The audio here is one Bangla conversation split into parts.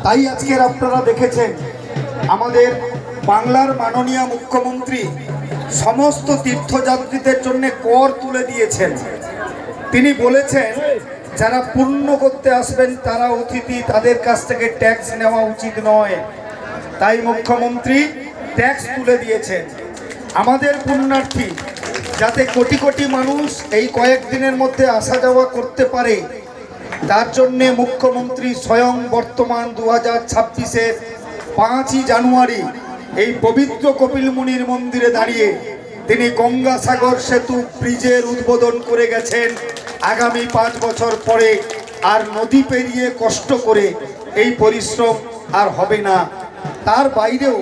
তাই আজকের আপনারা দেখেছেন আমাদের বাংলার মাননীয় মুখ্যমন্ত্রী সমস্ত তীর্থযাত্রীদের জন্য কর তুলে দিয়েছেন। তিনি বলেছেন যারা পুণ্য করতে আসবেন তারা অতিথি, তাদের কাছ থেকে ট্যাক্স নেওয়া উচিত নয়। তাই মুখ্যমন্ত্রী ট্যাক্স তুলে দিয়েছেন। আমাদের পুণ্যার্থী যাতে কোটি কোটি মানুষ এই কয়েকদিনের মধ্যে আসা যাওয়া করতে পারে, তার জন্যে মুখ্যমন্ত্রী স্বয়ং বর্তমান 2026-এর 5ই জানুয়ারি এই পবিত্র কপিলমুনির মন্দিরে দাঁড়িয়ে তিনি গঙ্গাসাগর সেতু ব্রিজের উদ্বোধন করে গেছেন। আগামী 5 বছর পরে আর নদী পেরিয়ে কষ্ট করে এই পরিশ্রম আর হবে না। তার বাইরেও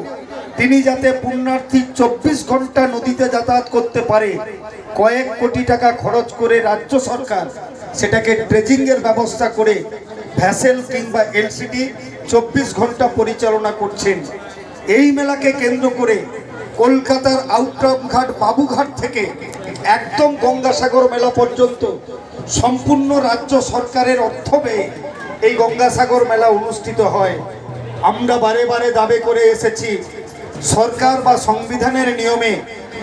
তিনি যাতে পুণ্যার্থী 24 ঘন্টা নদীতে যাতায়াত করতে পারে, কয়েক কোটি টাকা খরচ করে রাজ্য সরকার সেটাকে ড্রেজিংয়ের ব্যবস্থা করে ভ্যাসেল কিংবা এলসিডি 24 ঘন্টা পরিচালনা করছেন। এই মেলাকে কেন্দ্র করে কলকাতার আউটরাম ঘাট, বাবুঘাট থেকে একদম গঙ্গাসাগর মেলা পর্যন্ত সম্পূর্ণ রাজ্য সরকারের অর্থ ব্যয়ে এই গঙ্গাসাগর মেলা অনুষ্ঠিত হয়। আমরা বারে বারে দাবি করে এসেছি সরকার বা সংবিধানের নিয়মে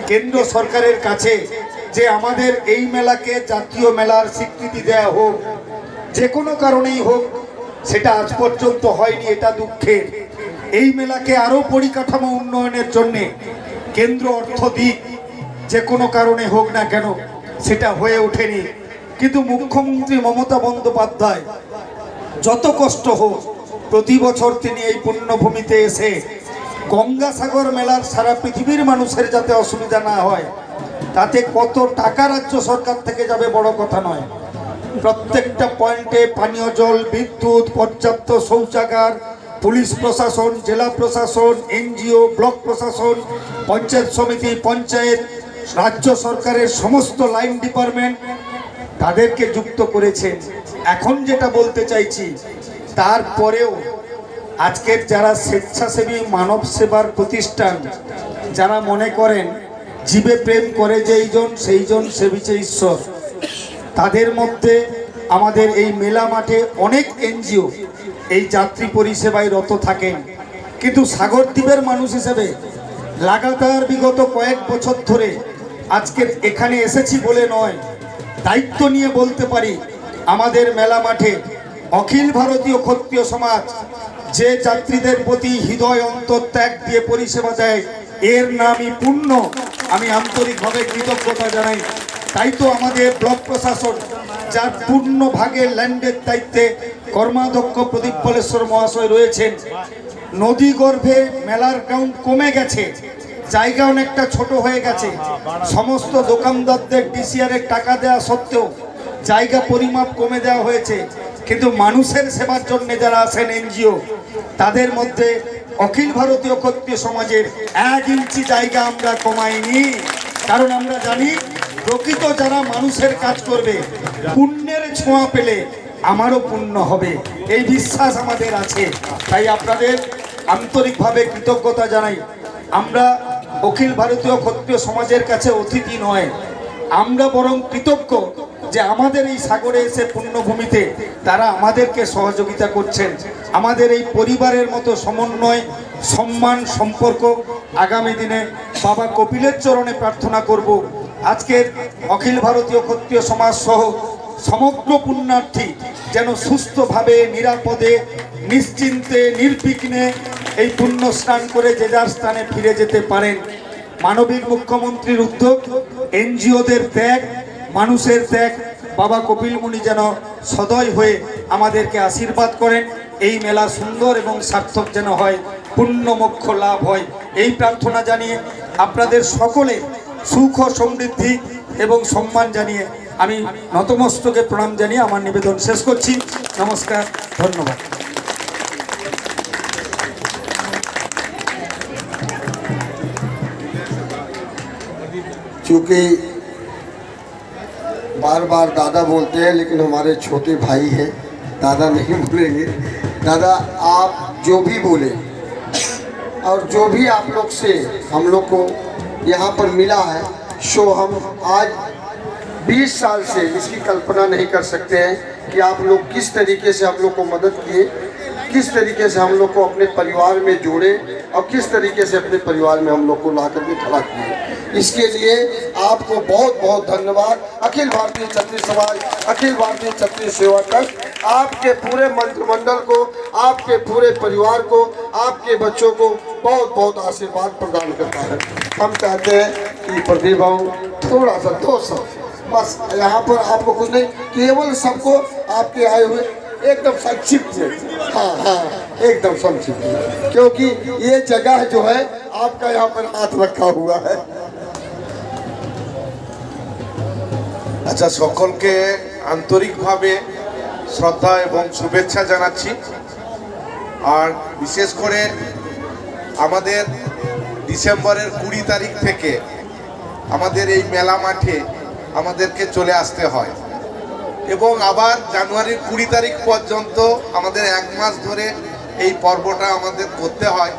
কেন্দ্র সরকারের কাছে যে আমাদের এই মেলাকে জাতীয় মেলার স্বীকৃতি দেয়া হোক, যে কোনো কারণেই হোক। সেটা আজ পর্যন্ত হয়নি, এটা দুঃখের। এই মেলাকে আরও পরিকাঠামো উন্নয়নের জন্যে কেন্দ্র অর্থ দিক, যে কোনো কারণে হোক না কেন, সেটা হয়ে ওঠেনি। কিন্তু মুখ্যমন্ত্রী মমতা বন্দ্যোপাধ্যায় যত কষ্ট হোক প্রতি বছর তিনি এই পুণ্যভূমিতে এসে গঙ্গাসাগর মেলার সারা পৃথিবীর মানুষের যাতে অসুবিধা না হয়, তাতে কত টাকা রাজ্য সরকার থেকে যাবে বড় কথা নয়। প্রত্যেকটা পয়েন্টে পানীয় জল, বিদ্যুৎ, পর্যাপ্ত শৌচাগার, পুলিশ প্রশাসন, জেলা প্রশাসন, এনজিও, ব্লক প্রশাসন, পঞ্চায়েত সমিতি, পঞ্চায়েত, রাজ্য সরকারের সমস্ত লাইন ডিপার্টমেন্ট তাদেরকে যুক্ত করেছেন। এখন যেটা বলতে চাইছি, তারপরেও আজকের যারা স্বেচ্ছাসেবী মানব সেবার প্রতিষ্ঠান, যারা মনে করেন জীবে প্রেম করে যেইজন সেইজন সেবিছে ঈশ্বর, তাদের মধ্যে আমাদের এই মেলা মাঠে অনেক এনজিও এই যাত্রী পরিষেবায় রত থাকেন। কিন্তু সাগরদ্বীপের মানুষ হিসেবে লাগাতার বিগত কয়েক বছর ধরে আজকের এখানে এসেছি বলে নয়, দায়িত্ব নিয়ে বলতে পারি আমাদের মেলা মাঠে অখিল ভারতীয় ক্ষত্রিয় সমাজ যে যাত্রীদের প্রতি হৃদয় অন্তর ত্যাগ দিয়ে পরিষেবা দেয়, এর নামই পুণ্য। আমি আন্তরিকভাবে কৃতজ্ঞতা জানাই। তাই তো আমাদের ব্লক প্রশাসন, যার পূর্ণ ভাগের ল্যান্ডের দায়িত্বে কর্মাধ্যক্ষ প্রদীপ পলেশ্বর মহাশয় রয়েছেন, নদী গর্ভে মেলার গ্রাউন্ড কমে গেছে, জায়গা অনেকটা ছোট হয়ে গেছে। সমস্ত দোকানদারদের ডিসিআরের টাকা দেওয়া সত্ত্বেও জায়গা পরিমাপ কমে দেওয়া হয়েছে। কিন্তু মানুষের সেবার জন্য যারা আছেন এনজিও, তাদের মধ্যে অখিল ভারতীয় ক্ষত্রিয় সমাজের 1 ইঞ্চি জায়গা আমরা কমাইনি। কারণ আমরা জানি প্রকৃত যারা মানুষের কাজ করবে, পুণ্যের ছোঁয়া পেলে আমারও পুণ্য হবে, এই বিশ্বাস আমাদের আছে। তাই আপনাদের আন্তরিকভাবে কৃতজ্ঞতা জানাই। আমরা অখিল ভারতীয় ক্ষত্রিয় সমাজের কাছে অতিথি নয়, আমরা বরং কৃতজ্ঞ যে আমাদের এই সাগরে এসে পুণ্যভূমিতে তারা আমাদেরকে সহযোগিতা করছেন। আমাদের এই পরিবারের মতো সমন্বয়, সম্মান, সম্পর্ক আগামী দিনে বাবা কপিলের চরণে প্রার্থনা করব আজকের অখিল ভারতীয় ক্ষত্রিয় সমাজ সহ সমগ্র পুণ্যার্থী যেন সুস্থভাবে, নিরাপদে, নিশ্চিন্তে, নির্বিঘ্নে এই পুণ্য স্নান করে যে যার স্থানে ফিরে যেতে পারেন। মানবিক মুখ্যমন্ত্রীর উদ্যোগ, এনজিওদের ত্যাগ, মানুষের ত্যাগ, বাবা কপিলমুনি যেন সদয় হয়ে আমাদেরকে আশীর্বাদ করেন। এই মেলা সুন্দর এবং সার্থক যেন হয়, পুণ্য মোক্ষ লাভ হয়, এই প্রার্থনা জানিয়ে আপনাদের সকলে সুখ, সমৃদ্ধি এবং সম্মান জানিয়ে আমি নতমস্তকে প্রণাম জানিয়ে আমার নিবেদন শেষ করছি। নমস্কার, ধন্যবাদ। चूँकि बार बार दादा बोलते हैं, लेकिन हमारे छोटे भाई हैं, दादा नहीं बोलेंगे। दादा आप जो भी बोले और जो भी आप लोग से हम लोग को यहाँ पर मिला है, सो हम आज 20 साल से इसकी कल्पना नहीं कर सकते हैं कि आप लोग किस तरीके से आप लोग को मदद किए, किस तरीके से हम लोग को अपने परिवार में जोड़े और किस तरीके से अपने परिवार में हम लोग को ला करके खड़ा किए। इसके लिए आपको बहुत बहुत धन्यवाद। अखिल भारतीय क्षत्रिय समाज, अखिल भारतीय क्षत्रिय सेवा ट्रस्ट आपके पूरे मंत्रिमंडल को, आपके पूरे परिवार को, आपके बच्चों को बहुत बहुत आशीर्वाद प्रदान करता है। हम चाहते हैं कि प्रदीप बाबू थोड़ा सा 2 शब्द बस, यहाँ पर आपको कुछ नहीं, केवल सबको आपके आए हुए एकदम संक्षिप्त में, हाँ एकदम संक्षिप्त में, क्योंकि ये जगह जो है आपका यहाँ पर हाथ रखा हुआ है। আচ্ছা, সকলকে আন্তরিকভাবে শ্রদ্ধা এবং শুভেচ্ছা জানাচ্ছি। আর বিশেষ করে আমাদের ডিসেম্বরের 20 তারিখ থেকে আমাদের এই মেলা মাঠে আমাদেরকে চলে আসতে হয় এবং আবার জানুয়ারির 20 তারিখ পর্যন্ত আমাদের 1 মাস ধরে এই পর্বটা আমাদের করতে হয়।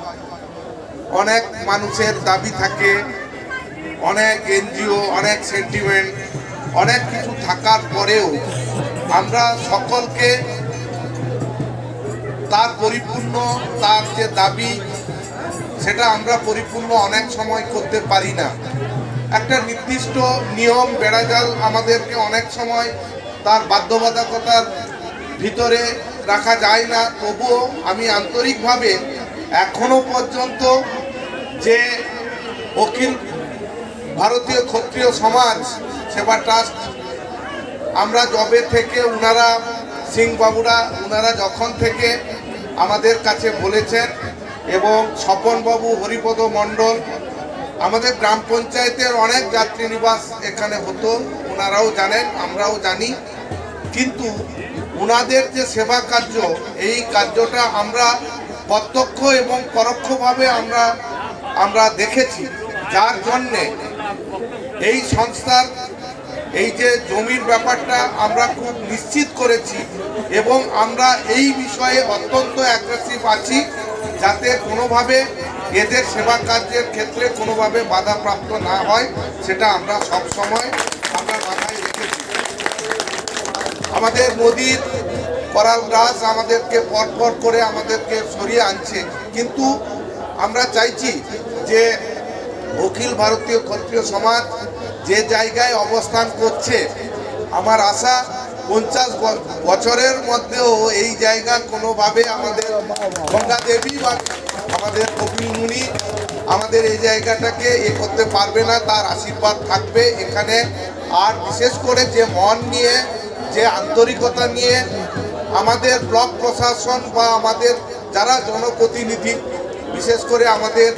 অনেক মানুষের দাবি থাকে, অনেক এনজিও, অনেক সেন্টিমেন্ট, অনেক কিছু থাকার পরেও আমরা সকলকে তার পরিপূর্ণ, তার যে দাবি সেটা আমরা পরিপূর্ণ অনেক সময় করতে পারি না। একটা নির্দিষ্ট নিয়ম বেড়াজাল আমাদেরকে অনেক সময় তার বাধ্যবাধকতার ভিতরে রাখা যায় না। তবুও আমি আন্তরিকভাবে এখনো পর্যন্ত যে অখিল ভারতীয় ক্ষত্রিয় সমাজ সেবা ট্রাস্ট, আমরা জবে থেকে ওনারা সিং বাবুরা ওনারা যখন থেকে আমাদের কাছে বলেছেন এবং স্বপনবাবু, হরিপদ মণ্ডল, আমাদের গ্রাম পঞ্চায়েতের অনেক যাত্রী নিবাস এখানে হতো, ওনারাও জানেন, আমরাও জানি। কিন্তু ওনাদের যে সেবা কার্য, এই কার্যটা আমরা প্রত্যক্ষ এবং পরোক্ষভাবে আমরা দেখেছি, যার জন্যে এই সংস্থার এই যে জমির ব্যাপারটা আমরা খুব নিশ্চিত করেছি এবং আমরা এই বিষয়ে অত্যন্ত অ্যাগ্রেসিভ আছি যাতে কোনোভাবে এদের সেবা কার্যের ক্ষেত্রে কোনোভাবে বাধাপ্রাপ্ত না হয়, সেটা আমরা সব সময় মাথায় রেখেছি। আমাদের নদীর করাল রাজ আমাদেরকে পরপর করে আমাদেরকে সরিয়ে আনছে, কিন্তু আমরা চাইছি যে অখিল ভারতীয় ক্ষত্রিয় সমাজ যে জায়গায় অবস্থান করছে, আমার আশা 50 বছরের মধ্যেও এই জায়গা কোনোভাবে আমাদের গঙ্গা দেবী বা আমাদের কপিল মুনি আমাদের এই জায়গাটাকে করতে পারবে না, তার আশীর্বাদ থাকবে এখানে। আর বিশেষ করে যে মন নিয়ে, যে আন্তরিকতা নিয়ে আমাদের ব্লক প্রশাসন বা আমাদের যারা জনপ্রতিনিধি, বিশেষ করে আমাদের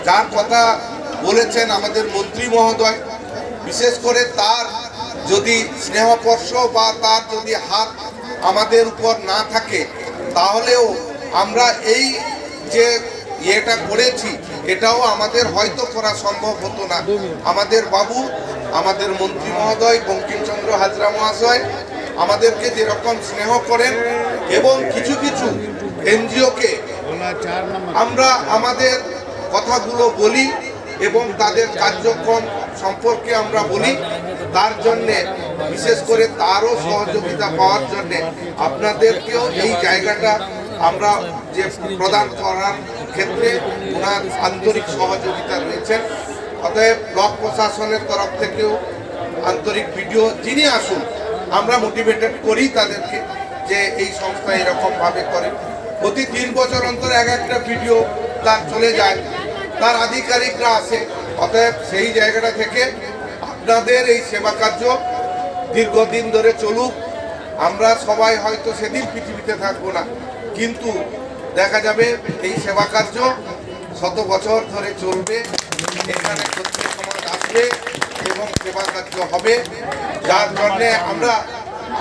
যার কথা বলেছেন আমাদের মন্ত্রী মহোদয়, বিশেষ করে তার যদি স্নেহস্পর্শ বা তার যদি হাত আমাদের উপর না থাকে, তাহলেও আমরা এই যে ইয়েটা করেছি এটাও আমাদের হয়তো করা সম্ভব হতো না। আমাদের বাবু, আমাদের মন্ত্রী মহোদয় বঙ্কিমচন্দ্র হাজরা মহাশয় আমাদেরকে যেরকম স্নেহ করেন এবং কিছু কিছু এনজিওকে আমরা আমাদের কথাগুলো বলি এবং তাদের কার্যক্রম সম্পর্কে আমরা বলি, তার জন্যে বিশেষ করে তারও সহযোগিতা পাওয়ার জন্যে আপনাদেরকেও এই জায়গাটা আমরা যে প্রদান করার ক্ষেত্রে ওনার আন্তরিক সহযোগিতা রয়েছেন। অতএব ব্লক প্রশাসনের তরফ থেকেও আন্তরিক ভিডিও যিনি আসুন আমরা মোটিভেটেড করি তাদেরকে যে এই সংস্থা এরকমভাবে করে। প্রতি 3 বছর অন্তর একটা ভিডিও তার চলে যায়, তার আধিকারিকরা আসে। অতএব সেই জায়গাটা থেকে আপনাদের এই সেবা কার্য দীর্ঘদিন ধরে চলুক। আমরা সবাই হয়তো সেদিন পৃথিবীতে থাকবো না, কিন্তু দেখা যাবে এই সেবা কার্য 100 বছর ধরে চলবে। এখানে ক্ষত্রিয় সমাজ আসবে এবং সেবা কার্য হবে, যার জন্যে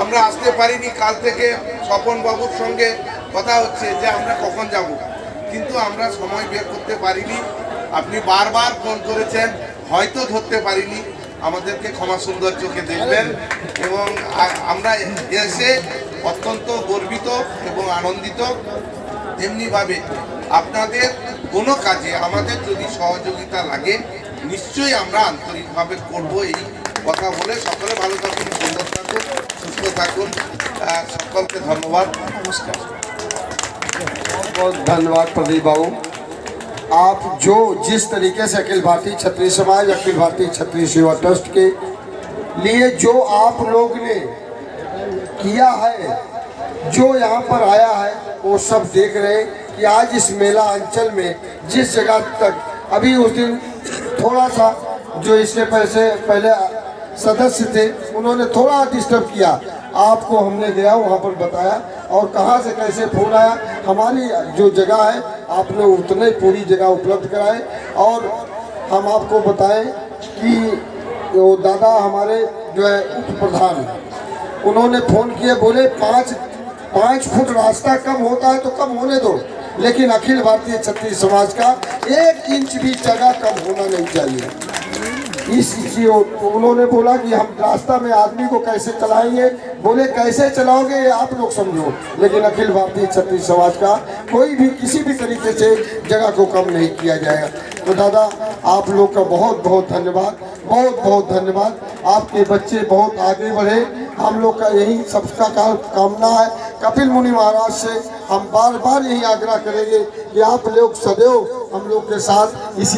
আমরা আসতে পারিনি। কাল থেকে স্বপন বাবুর সঙ্গে কথা হচ্ছে যে আমরা কখন যাব, কিন্তু আমরা সময় বের করতে পারিনি। আপনি বারবার ফোন করেছেন, হয়তো ধরতে পারিনি, আমাদেরকে ক্ষমা সুন্দর চোখে দেখবেন। এবং আমরা এসে অত্যন্ত গর্বিত এবং আনন্দিত। তেমনিভাবে আপনাদের কোনো কাজে আমাদের যদি সহযোগিতা লাগে নিশ্চয়ই আমরা আন্তরিকভাবে করব, এই কথা বলে সকলে ভালো থাকুন, সুন্দর থাকুন, সুস্থ থাকুন। সকলকে ধন্যবাদ, নমস্কার। बहुत बहुत धन्यवाद प्रदीप बाबू। आप जो जिस तरीके से अखिल भारतीय क्षत्रिय समाज, अखिल भारतीय क्षत्रिय सेवा ट्रस्ट के लिए जो आप लोग ने किया है, जो यहाँ पर आया है, वो सब देख रहे हैं कि आज इस मेला अंचल में जिस जगह तक अभी उस दिन थोड़ा सा जो इसके पहले सदस्य थे उन्होंने थोड़ा डिस्टर्ब किया, आपको हमने गया वहाँ पर बताया और कहाँ से कैसे फोन आया, हमारी जो जगह है आपने उतने पूरी जगह उपलब्ध कराए। और हम आपको बताएं कि वो दादा हमारे जो है उप प्रधान, उन्होंने फ़ोन किए, बोले 5 फुट रास्ता कम होता है तो कम होने दो, लेकिन अखिल भारतीय क्षत्रिय समाज का 1 इंच भी जगह कम होना नहीं चाहिए। इसलिए उन्होंने बोला कि हम रास्ता में आदमी को कैसे चलाएंगे, बोले कैसे चलाओगे ये आप लोग समझो, लेकिन अखिल भारतीय क्षत्रिय समाज का कोई भी किसी भी तरीके से जगह को कम नहीं किया जाएगा। तो दादा आप लोग का बहुत बहुत धन्यवाद, बहुत बहुत धन्यवाद। आपके बच्चे बहुत आगे बढ़े, हम लोग का यही सबका कामना है। कपिल मुनि महाराज से हम बार बार यही आग्रह करेंगे कि आप लोग सदैव हम लोग के साथ इसी